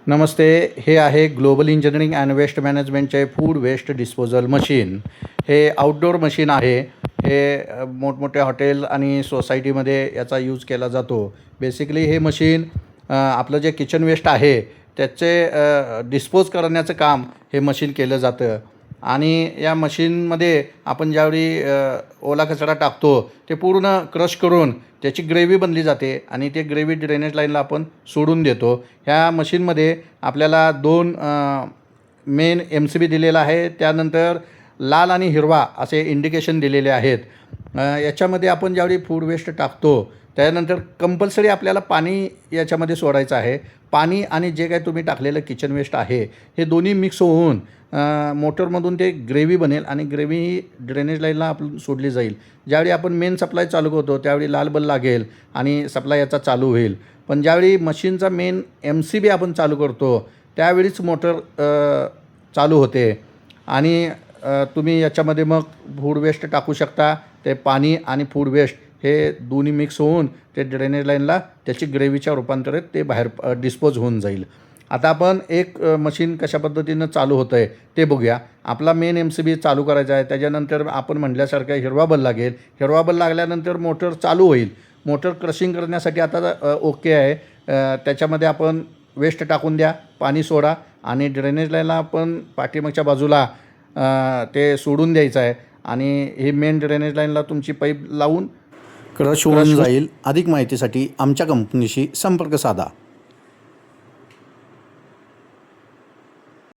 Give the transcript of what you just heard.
नमस्ते. हे आहे global engineering and waste मॅनेजमेंटचे फूड वेस्ट डिस्पोजल मशीन. हे आउटडोअर मशीन आहे. हे मोठमोठ्या हॉटेल आणि सोसायटीमध्ये याचा यूज केला जातो. बेसिकली हे मशीन आपलं जे किचन वेस्ट आहे त्याचे डिस्पोज करण्याचं काम हे मशीन केलं जातं. आणि या मशीनमध्ये आपण ज्यावेळी ओला कचरा टाकतो ते पूर्ण क्रश करून त्याची ग्रेव्ही बनली जाते आणि ते ग्रेव्ही ड्रेनेज लाईनला आपण सोडून देतो. ह्या मशीनमध्ये आपल्याला दोन मेन MCB दिलेला आहे. त्यानंतर लाल आणि हिरवा असे इंडिकेशन दिलेले आहेत. याच्यामध्ये आपण ज्यावेळी फूड वेस्ट टाकतो त्यानंतर कंपल्सरी आपल्याला पाणी याच्यामध्ये सोडायचं आहे. पाणी आणि जे काही तुम्ही टाकलेलं किचन वेस्ट आहे हे दोन्ही मिक्स होऊन मोटरमधून ते ग्रेव्ही बनेल आणि ग्रेव्ही ही ड्रेनेज लाईनला आपण सोडली जाईल. ज्यावेळी आपण मेन सप्लाय चालू करतो त्यावेळी लाल बल्ब लागेल आणि सप्लाय याचा चालू होईल. पण ज्यावेळी मशीनचा मेन MCB आपण चालू करतो त्यावेळीच मोटर चालू होते आणि तुम्ही याच्यामध्ये मग फूड वेस्ट टाकू शकता. ते पाणी आणि फूड वेस्ट हे दोन्ही मिक्स होऊन ते ड्रेनेज लाईनला त्याची ग्रेव्हीच्या रूपांतरित ते बाहेर डिस्पोज होऊन जाईल. आता आपण एक मशीन कशा पद्धतीनं चालू होतं आहे ते बघूया. आपला मेन MCB चालू करायचा आहे. त्याच्यानंतर आपण म्हटल्यासारखं हिरवा बल्ब लागेल. हिरवा बल्ब लागल्यानंतर मोटर चालू होईल. मोटर क्रशिंग करण्यासाठी आता ओके आहे. त्याच्यामध्ये आपण वेस्ट टाकून द्या, पाणी सोडा आणि ड्रेनेज लाईनला आपण पाठीमागच्या बाजूला ते सोडून द्यायचं आहे आणि ही मेन ड्रेनेज लाईनला तुमची पाईप लावून क्रश होऊन जाईल. अधिक माहितीसाठी आमच्या कंपनीशी संपर्क साधा.